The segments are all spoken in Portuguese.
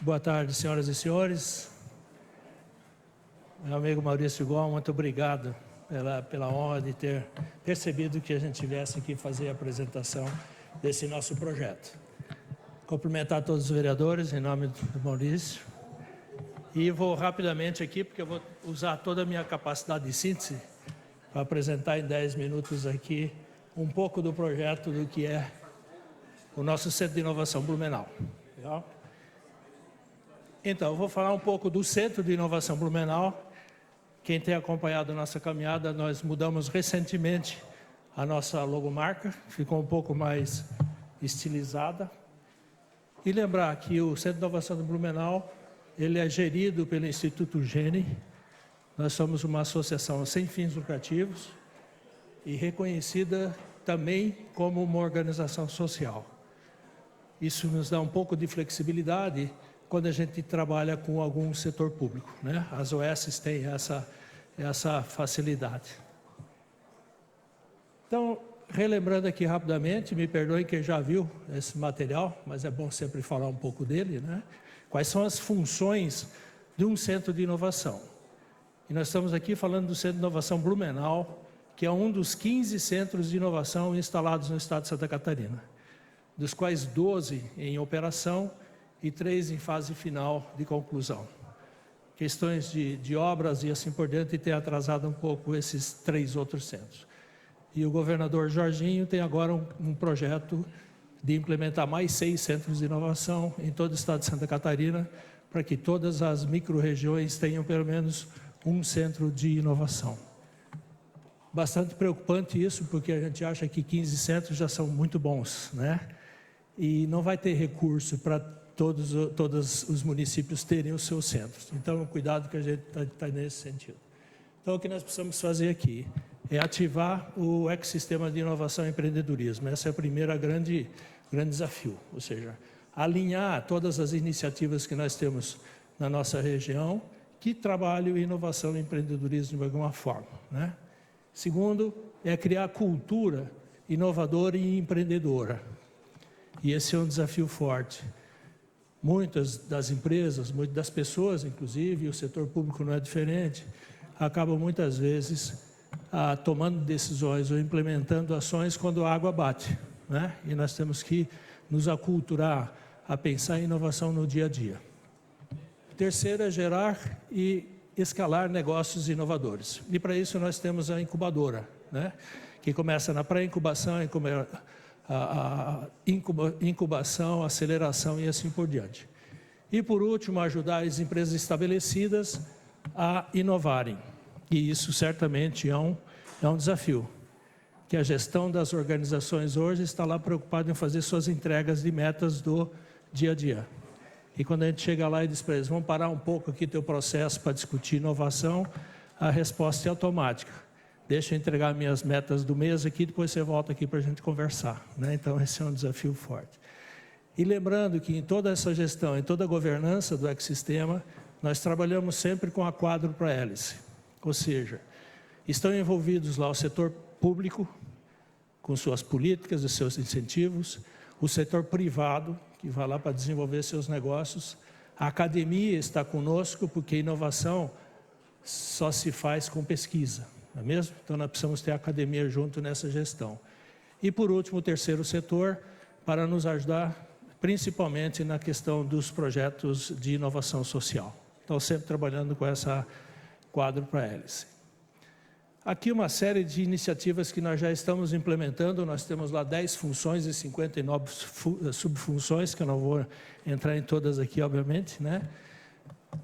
Boa tarde, senhoras e senhores. Meu amigo Maurício Gon, muito obrigado pela honra de ter percebido que a gente viesse aqui fazer a apresentação desse nosso projeto. Cumprimentar todos os vereadores em nome do Maurício. E vou rapidamente aqui, porque eu vou usar toda a minha capacidade de síntese para apresentar em 10 minutos aqui um pouco do projeto do que é o nosso Centro de Inovação Blumenau. Legal? Então, eu vou falar um pouco do Centro de Inovação Blumenau. Quem tem acompanhado a nossa caminhada, nós mudamos recentemente a nossa logomarca, ficou um pouco mais estilizada. E lembrar que o Centro de Inovação do Blumenau, ele é gerido pelo Instituto Gene. Nós somos uma associação sem fins lucrativos e reconhecida também como uma organização social. Isso nos dá um pouco de flexibilidade quando a gente trabalha com algum setor público, né? As OS têm essa facilidade. Então, relembrando aqui rapidamente, me perdoem quem já viu esse material, mas é bom sempre falar um pouco dele, né? Quais são as funções de um centro de inovação? E nós estamos aqui falando do Centro de Inovação Blumenau, que é um dos 15 centros de inovação instalados no estado de Santa Catarina, dos quais 12 em operação e 3 em fase final de conclusão. Questões de obras e assim por diante têm atrasado um pouco esses 3 outros centros. E o governador Jorginho tem agora um projeto de implementar mais 6 centros de inovação em todo o estado de Santa Catarina, para que todas as micro-regiões tenham pelo menos um centro de inovação. Bastante preocupante isso, porque a gente acha que 15 centros já são muito bons, né? E não vai ter recurso para todos os municípios terem os seus centros. Então, cuidado que a gente está nesse sentido. Então, o que nós precisamos fazer aqui é ativar o ecossistema de inovação e empreendedorismo. Esse é o primeiro grande desafio, ou seja, alinhar todas as iniciativas que nós temos na nossa região que trabalham inovação e empreendedorismo de alguma forma, né? Segundo, é criar cultura inovadora e empreendedora. E esse é um desafio forte. Muitas das empresas, muitas das pessoas, inclusive, e o setor público não é diferente, acabam muitas vezes tomando decisões ou implementando ações quando a água bate, né? E nós temos que nos aculturar a pensar em inovação no dia a dia. Terceiro é gerar e escalar negócios inovadores. E para isso nós temos a incubadora, né? Que começa na pré-incubação, incubação, aceleração e assim por diante. E por último, ajudar as empresas estabelecidas a inovarem. E isso certamente é um desafio, que a gestão das organizações hoje está lá preocupada em fazer suas entregas de metas do dia a dia. E quando a gente chega lá e diz para eles, vamos parar um pouco aqui teu processo para discutir inovação, a resposta é automática. Deixa eu entregar minhas metas do mês aqui, depois você volta aqui para a gente conversar, né? Então, esse é um desafio forte. E lembrando que em toda essa gestão, em toda a governança do ecossistema, nós trabalhamos sempre com a quadro para hélice. Ou seja, estão envolvidos lá o setor público, com suas políticas e seus incentivos, o setor privado, que vai lá para desenvolver seus negócios, a academia está conosco, porque inovação só se faz com pesquisa, não é mesmo? Então, nós precisamos ter a academia junto nessa gestão. E, por último, o terceiro setor, para nos ajudar, principalmente na questão dos projetos de inovação social. Então, sempre trabalhando com essa quadro para hélice. Aqui uma série de iniciativas que nós já estamos implementando, nós temos lá 10 funções e 59 subfunções, que eu não vou entrar em todas aqui, obviamente, né?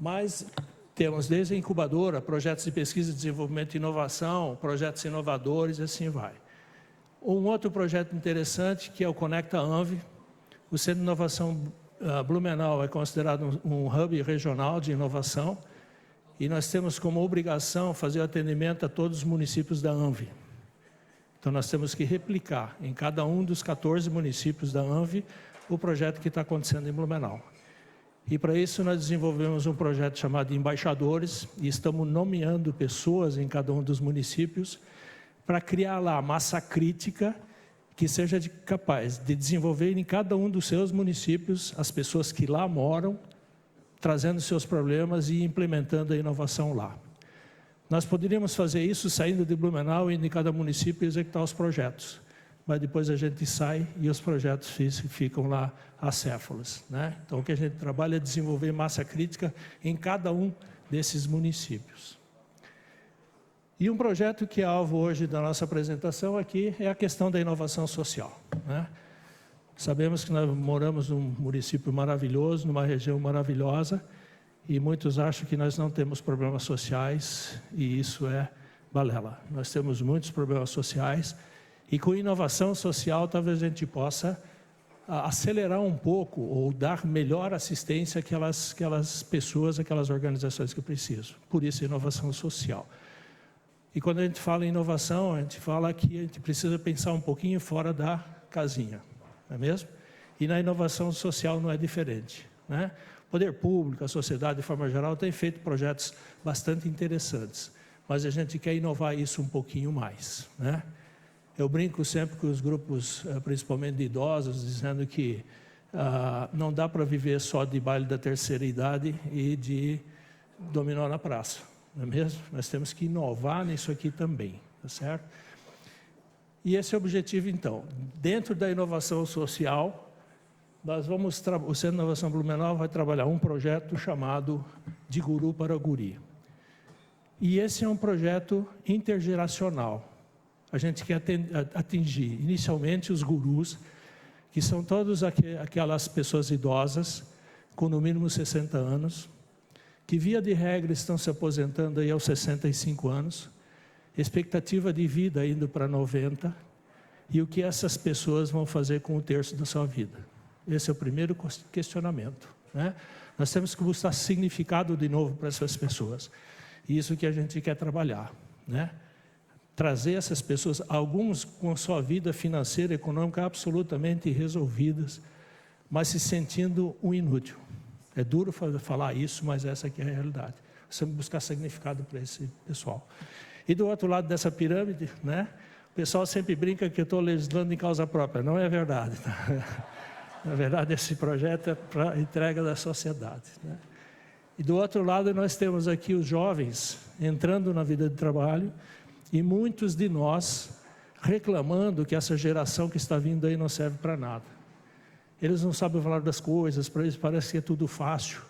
Mas temos desde a incubadora, projetos de pesquisa, desenvolvimento e inovação, projetos inovadores e assim vai. Um outro projeto interessante que é o Conecta Anvi. O Centro de Inovação Blumenau é considerado um hub regional de inovação e nós temos como obrigação fazer o atendimento a todos os municípios da Anvi. Então nós temos que replicar em cada um dos 14 municípios da Anvi o projeto que está acontecendo em Blumenau. E para isso nós desenvolvemos um projeto chamado Embaixadores e estamos nomeando pessoas em cada um dos municípios para criar lá a massa crítica que seja capaz de desenvolver em cada um dos seus municípios as pessoas que lá moram trazendo seus problemas e implementando a inovação lá. Nós poderíamos fazer isso saindo de Blumenau, indo em cada município e executar os projetos. Mas depois a gente sai e os projetos ficam lá acéfalos, né? Então, o que a gente trabalha é desenvolver massa crítica em cada um desses municípios. E um projeto que é alvo hoje da nossa apresentação aqui é a questão da inovação social, né? Sabemos que nós moramos num município maravilhoso, numa região maravilhosa, e muitos acham que nós não temos problemas sociais, e isso é balela. Nós temos muitos problemas sociais, e com inovação social talvez a gente possa acelerar um pouco ou dar melhor assistência àquelas pessoas, àquelas organizações que precisam. Por isso, inovação social. E quando a gente fala em inovação, a gente fala que a gente precisa pensar um pouquinho fora da casinha, não é mesmo? E na inovação social não é diferente, né? O poder público, a sociedade de forma geral, tem feito projetos bastante interessantes, mas a gente quer inovar isso um pouquinho mais, né? Eu brinco sempre com os grupos, principalmente de idosos, dizendo que não dá para viver só de baile da terceira idade e de dominó na praça, não é mesmo? Nós temos que inovar nisso aqui também, tá certo? E esse é o objetivo, então. Dentro da inovação social, nós vamos o Centro de Inovação Blumenau vai trabalhar um projeto chamado De Guru para Guri. E esse é um projeto intergeracional. A gente quer atingir inicialmente os gurus, que são todas aquelas pessoas idosas, com no mínimo 60 anos, que via de regra estão se aposentando aí aos 65 anos, expectativa de vida indo para 90, e o que essas pessoas vão fazer com o terço da sua vida. Esse é o primeiro questionamento, né? Nós temos que buscar significado de novo para essas pessoas. E isso que a gente quer trabalhar, né? Trazer essas pessoas, alguns com a sua vida financeira e econômica absolutamente resolvidas, mas se sentindo um inútil. É duro falar isso, mas essa aqui é a realidade. Nós temos que buscar significado para esse pessoal. E do outro lado dessa pirâmide, né? O pessoal sempre brinca que eu estou legislando em causa própria. Não é verdade, tá? Na verdade, esse projeto é para entrega da sociedade, né? E do outro lado, nós temos aqui os jovens entrando na vida de trabalho e muitos de nós reclamando que essa geração que está vindo aí não serve para nada. Eles não sabem falar das coisas, para eles parece que é tudo fácil.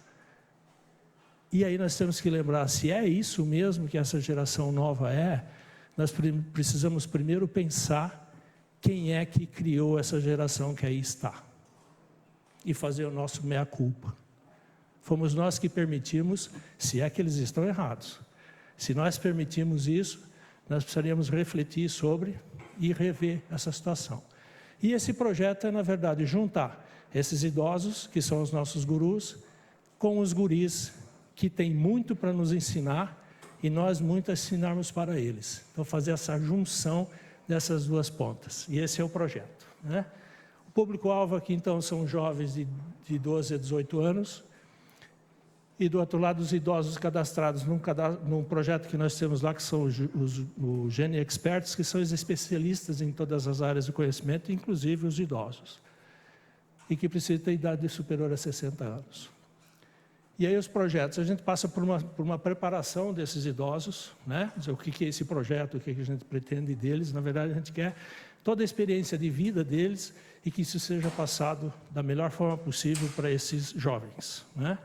E aí nós temos que lembrar, se é isso mesmo que essa geração nova é, nós precisamos primeiro pensar quem é que criou essa geração que aí está. E fazer o nosso meia-culpa. Fomos nós que permitimos, se é que eles estão errados. Se nós permitimos isso, nós precisaríamos refletir sobre e rever essa situação. E esse projeto é, na verdade, juntar esses idosos, que são os nossos gurus, com os guris, que têm muito para nos ensinar, e nós muito a ensinarmos para eles. Então, fazer essa junção dessas duas pontas. E esse é o projeto, né? O público-alvo aqui, então, são jovens de 12 a 18 anos, e do outro lado, os idosos cadastrados num projeto que nós temos lá, que são os Gene Experts, que são os especialistas em todas as áreas do conhecimento, inclusive os idosos, e que precisam ter idade superior a 60 anos. E aí os projetos, a gente passa por uma preparação desses idosos, né? O que é esse projeto, o que a gente pretende deles. Na verdade, a gente quer toda a experiência de vida deles e que isso seja passado da melhor forma possível para esses jovens, né?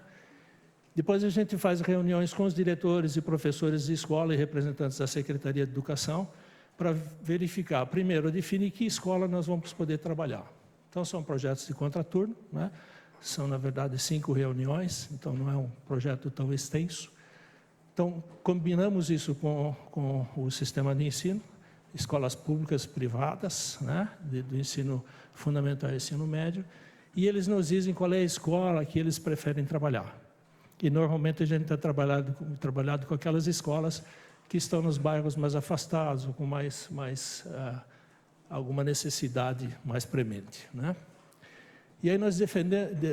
Depois a gente faz reuniões com os diretores e professores de escola e representantes da Secretaria de Educação para verificar, primeiro, definir que escola nós vamos poder trabalhar. Então, são projetos de contraturno, né? São, na verdade, 5 reuniões, então não é um projeto tão extenso. Então, combinamos isso com o sistema de ensino, escolas públicas privadas, né? Do ensino fundamental e ensino médio, e eles nos dizem qual é a escola que eles preferem trabalhar. E, normalmente, a gente tem trabalhado com aquelas escolas que estão nos bairros mais afastados, ou com alguma necessidade mais premente, né? E aí nós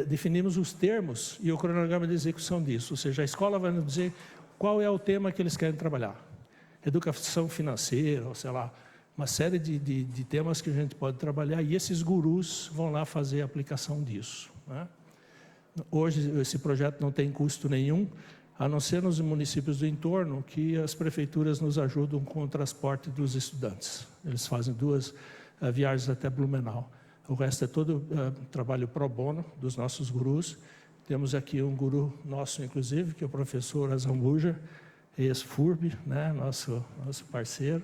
definimos os termos e o cronograma de execução disso, ou seja, a escola vai nos dizer qual é o tema que eles querem trabalhar. Educação financeira, ou sei lá, uma série de temas que a gente pode trabalhar, e esses gurus vão lá fazer a aplicação disso, né? Hoje, esse projeto não tem custo nenhum, a não ser nos municípios do entorno, que as prefeituras nos ajudam com o transporte dos estudantes. Eles fazem 2 viagens até Blumenau. O resto é todo trabalho pro bono dos nossos gurus. Temos aqui um guru nosso, inclusive, que é o professor Azambuja, ex-FURB, né, nosso parceiro,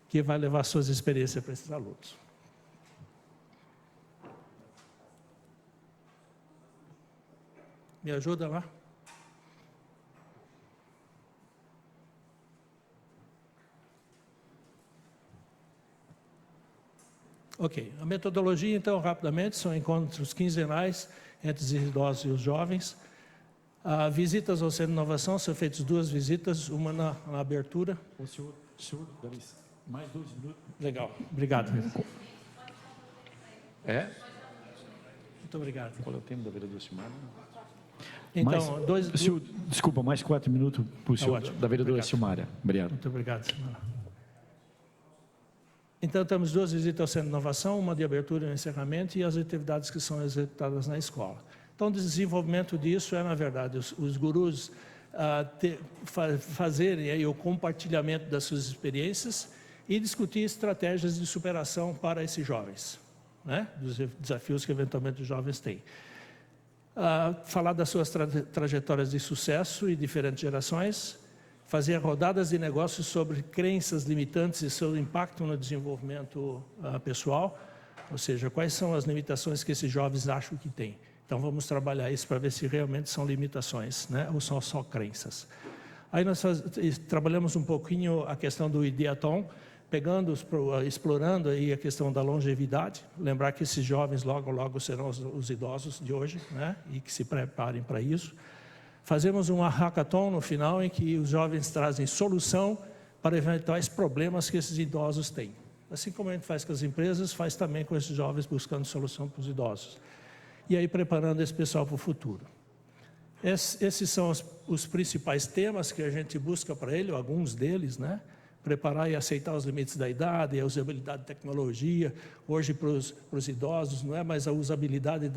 que vai levar suas experiências para esses alunos. Me ajuda lá? Ok, a metodologia, então, rapidamente, são encontros quinzenais entre os idosos e os jovens. Visitas ao Centro de Inovação, são feitas 2 visitas, uma na abertura. O senhor mais 2 minutos. Legal, obrigado. É? Muito obrigado. Qual é o tema da vereadora Silmara? Então, desculpa, mais 4 minutos para o senhor, da vereadora Silmara. Obrigado. Muito obrigado, Silmara. Então, temos 2 visitas ao Centro de Inovação, uma de abertura e encerramento, e as atividades que são executadas na escola. Então, o desenvolvimento disso é, na verdade, os gurus fazerem aí o compartilhamento das suas experiências e discutir estratégias de superação para esses jovens, né? Dos desafios que, eventualmente, os jovens têm. Falar das suas trajetórias de sucesso e diferentes gerações, fazer rodadas de negócios sobre crenças limitantes e seu impacto no desenvolvimento pessoal, ou seja, quais são as limitações que esses jovens acham que têm. Então, vamos trabalhar isso para ver se realmente são limitações, né? Ou são só crenças. Aí nós trabalhamos um pouquinho a questão do Ideaton, explorando aí a questão da longevidade. Lembrar que esses jovens logo serão os idosos de hoje, né? E que se preparem para isso. Fazemos um hackathon no final, em que os jovens trazem solução para eventuais problemas que esses idosos têm. Assim como a gente faz com as empresas, faz também com esses jovens buscando solução para os idosos. E aí preparando esse pessoal para o futuro. Esses são os principais temas que a gente busca para ele, alguns deles, né? Preparar e aceitar os limites da idade, a usabilidade da tecnologia. Hoje, para os idosos, não é mais a usabilidade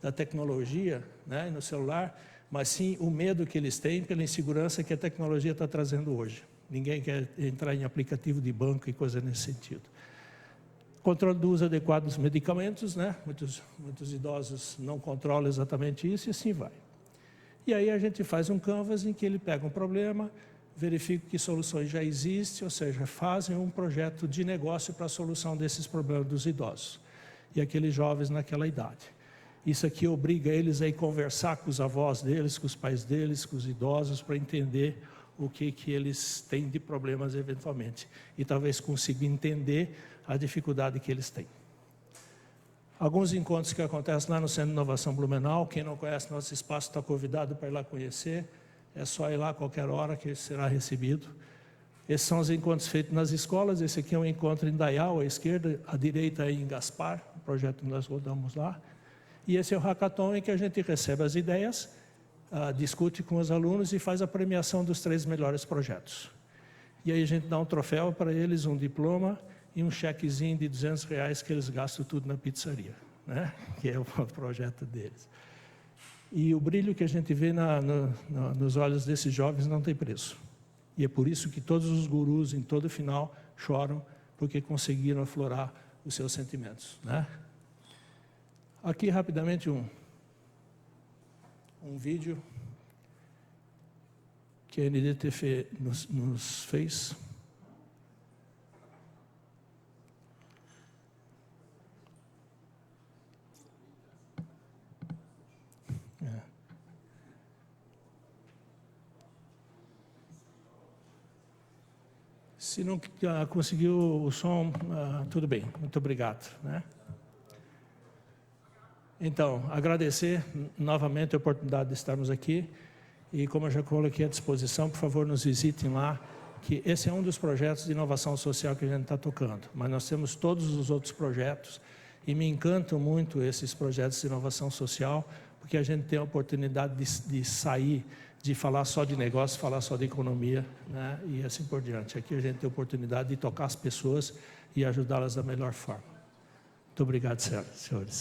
da tecnologia, né, no celular, mas sim o medo que eles têm pela insegurança que a tecnologia está trazendo hoje. Ninguém quer entrar em aplicativo de banco e coisa nesse sentido. Controle do uso adequado dos medicamentos, né? Muitos idosos não controlam exatamente isso e assim vai. E aí a gente faz um canvas em que ele pega um problema, verifica que soluções já existem, ou seja, fazem um projeto de negócio para a solução desses problemas dos idosos e aqueles jovens naquela idade. Isso aqui obriga eles a ir conversar com os avós deles, com os pais deles, com os idosos, para entender o que eles têm de problemas eventualmente e talvez conseguir entender a dificuldade que eles têm. Alguns encontros que acontecem lá no Centro de Inovação Blumenau, quem não conhece nosso espaço está convidado para ir lá conhecer, é só ir lá a qualquer hora que será recebido. Esses são os encontros feitos nas escolas, esse aqui é um encontro em Dayal, à esquerda, à direita é em Gaspar, o projeto que nós rodamos lá. E esse é o hackathon em que a gente recebe as ideias, discute com os alunos e faz a premiação dos 3 melhores projetos. E aí a gente dá um troféu para eles, um diploma e um chequezinho de R$200 que eles gastam tudo na pizzaria, né? Que é o projeto deles. E o brilho que a gente vê nos olhos desses jovens não tem preço. E é por isso que todos os gurus, em todo final, choram, porque conseguiram aflorar os seus sentimentos, né? Aqui, rapidamente, um vídeo que a NDTF nos fez. Se não conseguiu o som, tudo bem, muito obrigado, né? Então, agradecer novamente a oportunidade de estarmos aqui e, como eu já coloquei à disposição, por favor, nos visitem lá, que esse é um dos projetos de inovação social que a gente está tocando, mas nós temos todos os outros projetos e me encantam muito esses projetos de inovação social, porque a gente tem a oportunidade de sair, de falar só de negócio, falar só de economia, né? E assim por diante. Aqui a gente tem a oportunidade de tocar as pessoas e ajudá-las da melhor forma. Muito obrigado, senhores.